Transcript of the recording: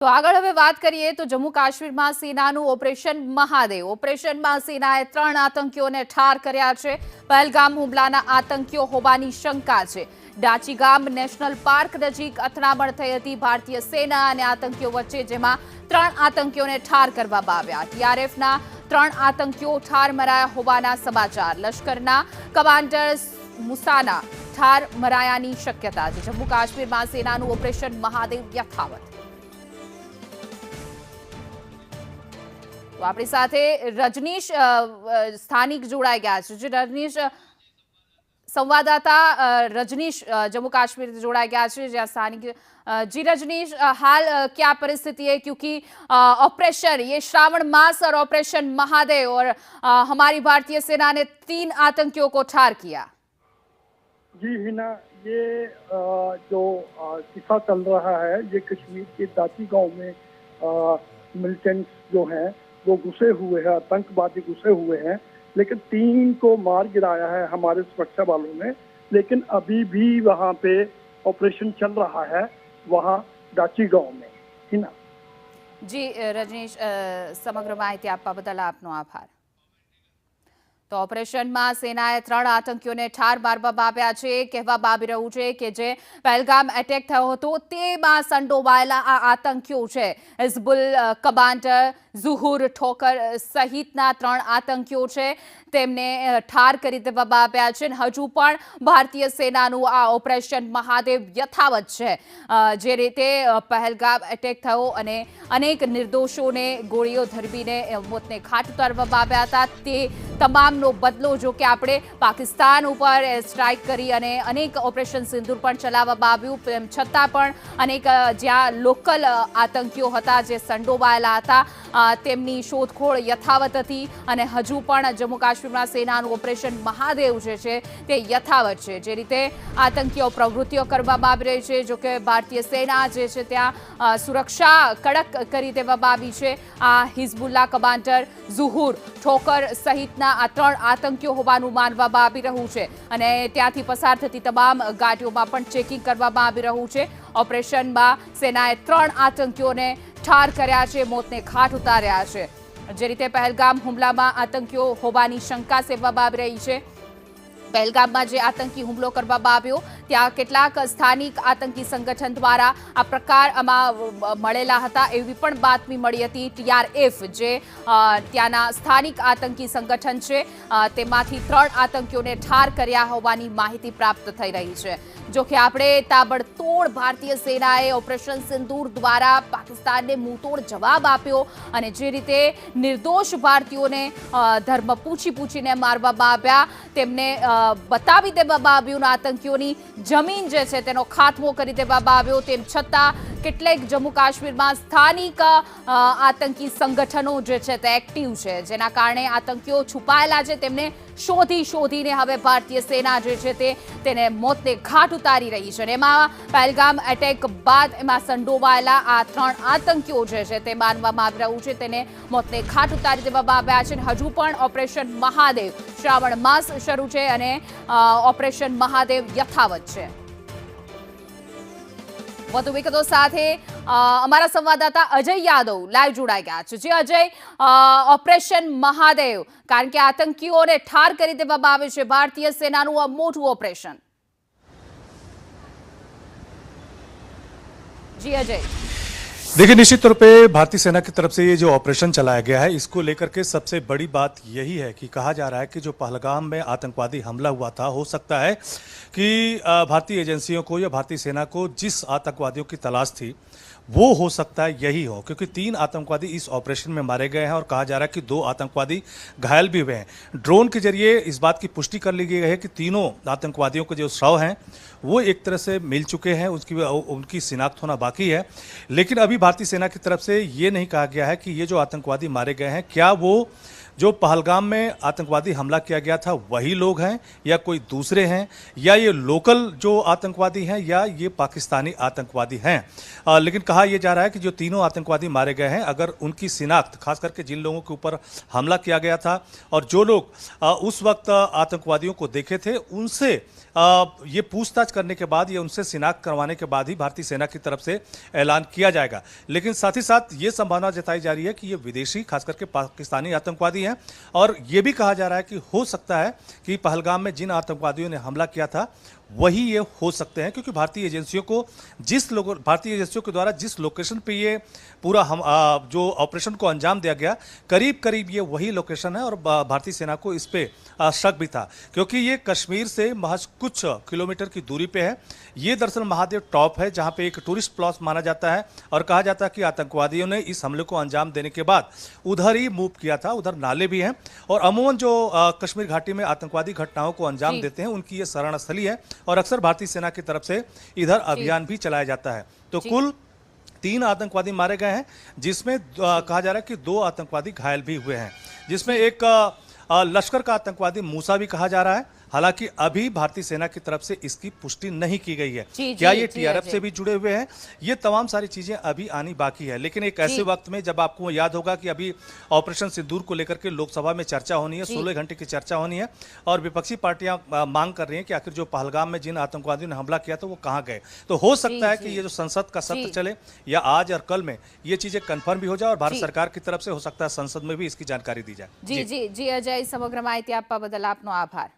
તો આગળ હવે વાત કરીએ તો જમ્મુ કાશ્મીરમાં સેનાનું ઓપરેશન મહાદેવ. ઓપરેશનમાં સેનાએ 3 આતંકીઓને ઠાર કર્યા છે. પહેલગામ હુમલાના આતંકીઓ હોવાની શંકા છે. ડાચીગામ નેશનલ પાર્ક નજીક અથડામણ થઈ હતી ભારતીય સેના અને આતંકીઓ વચ્ચે, જેમાં 3 આતંકીઓને ઠાર કરવામાં આવ્યા. ટીઆરએફના 3 આતંકીઓ ઠાર મરાયા હોવાના સમાચાર. લશ્કરના કમાન્ડર મુસાના ઠાર મરાયાની શક્યતા છે. જમ્મુ કાશ્મીરમાં સેનાનું ઓપરેશન મહાદેવ યથાવત. તો આપણી સાથે રજનીશ સ્થાનિક જોડાઈ ગયા છે. જે રજનીશ સંવાદદાતા रजनीश जम्मू कश्मीर से जोड़ा गया है जहाँ स्थानिक जी रजनीश, हाल क्या परिस्थिति है, क्योंकि ऑपरेशन ये श्रावण मास और ऑपरेशन महादेव और हमारी भारतीय सेना ने 3 आतंकियों को ठार किया। जी हिना, ये जो किस्सा चल रहा है ये कश्मीर के दाची गांव में मिलिटेंट्स जो हैं वो घुसे हुए हैं, आतंकवादी घुसे हुए हैं, लेकिन 3 को मार गिराया है हमारे सुरक्षा वालों ने। लेकिन अभी भी वहाँ पे ऑपरेशन चल रहा है वहाँ दाची गांव में। हिना जी रजनीश, समग्र माहिती आपवा बदल आपनो आभार। तो ऑपरेशन में सेनाए 3 आतंकीओने ठार मारवामां આવ્યા છે। કહેવામાં આવી રહ્યું છે કે જે પહેલગામ એટેક થયો હતો તેમાં સંડોવાયેલા આ આતંકીઓ છે હિઝબુલ કમાન્ડર ઝુહુર ઠોકર સહિતના 3 આતંકીઓ છે, તેમને ઠાર કરી દેવામાં આવ્યા છે। હજુ પણ ભારતીય સેનાનું આ ઓપરેશન મહાદેવ યથાવત છે। જે રીતે પહેલગામ એટેક થયો અને અનેક નિર્દોષોને ગોળીઓ ધરબીને મોતને ઘાટ ઉતારવામાં આવ્યા હતા, તે તમામનો બદલો જો કે આપણે પાકિસ્તાન ઉપર સ્ટ્રાઇક કરી અને અનેક ઓપરેશન સિંદૂર પણ ચલાવવામાં આવ્યું, તેમ છતાં પણ અનેક જ્યાં લોકલ આતંકીઓ હતા જે સંડોવાયેલા હતા તેમની શોધખોળ યથાવત હતી અને હજુ પણ જમ્મુ કાશ્મીરમાં સેનાનું ઓપરેશન મહાદેવ જે છે તે યથાવત છે। જે રીતે આતંકીઓ પ્રવૃત્તિઓ કરવામાં આવી રહી છે, જો કે ભારતીય સેના જે છે ત્યાં સુરક્ષા કડક કરી દેવામાં આવી છે। આ હિઝબુલ્લા કમાન્ડર ઝુહુર ઠોકર સહિતના આ 3 આતંકીઓ હોવાનું માનવામાં આવી રહ્યું છે અને ત્યાંથી પસાર થતી તમામ ગાડીઓમાં પણ ચેકિંગ કરવામાં આવી રહ્યું છે। ઓપરેશનમાં સેનાએ 3 આતંકીઓને ઠાર કર્યા છે, મોતને ઘાટ ઉતાર્યા છે। જે રીતે પહેલગામ હુમલામાં આતંકીઓ હોવાની શંકા સેવવામાં આવી રહી છે। પહેલગામમાં જે આતંકી હુમલો કરવામાં આવ્યો ત્યાં કેટલાક સ્થાનિક આતંકી સંગઠન દ્વારા આ પ્રકારમાં મળેલા હતા એવી પણ બાતમી મળી હતી। ટીઆરએફ જે ત્યાંના સ્થાનિક આતંકી સંગઠન છે તેમાંથી 3 આતંકીઓને ઠાર કર્યા હોવાની માહિતી પ્રાપ્ત થઈ રહી છે। જો કે આપણે તાબડતોડ ભારતીય સેનાએ ઓપરેશન સિંદૂર દ્વારા પાકિસ્તાનને મુંહતોડ જવાબ આપ્યો અને જે રીતે નિર્દોષ ભારતીયોને ધર્મ પૂછીને મારવામાં આવ્યા, તેમને બતાવી દેવામાં આવ્યું, આતંકીઓની જમીન જે છે તેનો ખાત્મો કરી દેવામાં આવ્યો। તેમ છતાં કેટલેક જમ્મુ કાશ્મીરમાં સ્થાનિક આતંકી સંગઠનો જે છે તે એક્ટિવ છે, જેના કારણે આતંકીઓ છુપાયેલા છે તેમને શોધીને હવે ભારતીય સેના જે છે તેને મોતને ઘાટ ઉતારી રહી છે। અને એમાં પહેલગામ એટેક બાદ એમાં સંડોવાયેલા આ 3 આતંકીઓ જે છે તે માનવામાં આવી રહ્યું છે તેને મોતને ઘાટ ઉતારી દેવામાં આવ્યા છે। હજુ પણ ઓપરેશન મહાદેવ, શ્રાવણ માસ શરૂ છે અને ઓપરેશન મહાદેવ યથાવત છે। વધુ વિગતો સાથે અમારા સંવાદદાતા અજય યાદવ લાઈવ જોડાઈ ગયા છે। જે અજય, ઓપરેશન મહાદેવ, કારણ કે આતંકીઓને ઠાર કરી દેવામાં આવે છે ભારતીય સેનાનું આ મોટું ઓપરેશન। जी अजय। देखिए, निश्चित तौर पे भारतीय सेना की तरफ से ये जो ऑपरेशन चलाया गया है इसको लेकर के सबसे बड़ी बात यही है कि कहा जा रहा है कि जो पहलगाम में आतंकवादी हमला हुआ था, हो सकता है कि भारतीय एजेंसियों को या भारतीय सेना को जिस आतंकवादियों की तलाश थी वो हो सकता है यही हो, क्योंकि 3 आतंकवादी इस ऑपरेशन में मारे गए हैं और कहा जा रहा है कि 2 आतंकवादी घायल भी हुए हैं। ड्रोन के जरिए इस बात की पुष्टि कर ली गई है कि तीनों आतंकवादियों के जो शव हैं वो एक तरह से मिल चुके हैं, उनकी शिनाख्त होना बाकी है। लेकिन अभी भारतीय सेना की तरफ से ये नहीं कहा गया है कि ये जो आतंकवादी मारे गए हैं क्या वो जो पहलगाम में आतंकवादी हमला किया गया था वही लोग हैं या कोई दूसरे हैं, या ये लोकल जो आतंकवादी हैं या ये पाकिस्तानी आतंकवादी हैं। लेकिन कहा यह जा रहा है कि जो तीनों आतंकवादी मारे गए हैं, अगर उनकी शिनाख्त, खास करके जिन लोगों के ऊपर हमला किया गया था और जो लोग उस वक्त आतंकवादियों को देखे थे, उनसे ये पूछताछ करने के बाद, ये उनसे शिनाख्त करवाने के बाद ही भारतीय सेना की तरफ से ऐलान किया जाएगा। लेकिन साथ ही साथ ये संभावना जताई जा रही है कि ये विदेशी, खास करके पाकिस्तानी आतंकवादी हैं, और ये भी कहा जा रहा है कि हो सकता है कि पहलगाम में जिन आतंकवादियों ने हमला किया था वही ये हो सकते हैं, क्योंकि भारतीय एजेंसियों के द्वारा जिस लोकेशन पे ये पूरा जो ऑपरेशन को अंजाम दिया गया, करीब करीब ये वही लोकेशन है। और भारतीय सेना को इस पे शक भी था, क्योंकि ये कश्मीर से महज कुछ किलोमीटर की दूरी पे है। ये दरअसल महादेव टॉप है, जहां पे एक टूरिस्ट प्लेस माना जाता है, और कहा जाता है कि आतंकवादियों ने इस हमले को अंजाम देने के बाद उधर ही मूव किया था। उधर नाले भी हैं, और अमूमन जो कश्मीर घाटी में आतंकवादी घटनाओं को अंजाम देते हैं, उनकी ये शरणस्थली है, और अक्सर भारतीय सेना की तरफ से इधर अभियान भी चलाया जाता है। तो कुल 3 आतंकवादी मारे गए हैं, जिसमें कहा जा रहा है कि 2 आतंकवादी घायल भी हुए हैं, जिसमें एक लश्कर का आतंकवादी मूसा भी कहा जा रहा है। हालांकि अभी भारतीय सेना की तरफ से इसकी पुष्टि नहीं की गई है। क्या ये टीआरएफ से भी जुड़े हुए हैं, ये तमाम सारी चीजें अभी आनी बाकी है। लेकिन एक ऐसे वक्त में जब आपको याद होगा कि अभी ऑपरेशन सिंदूर को लेकर के लोकसभा में चर्चा होनी है, 16 घंटे की चर्चा होनी है, और विपक्षी पार्टियां मांग कर रही हैं कि आखिर जो पहलगाम में जिन आतंकवादियों ने हमला किया था वो कहाँ गए। तो हो सकता है कि ये जो संसद का सत्र चले, या आज और कल में ये चीजें कंफर्म भी हो जाए, और भारत सरकार की तरफ से हो सकता है संसद में भी इसकी जानकारी दी जाए। जी अजय, समग्र माहिती आपवा बदल आपनो आभार।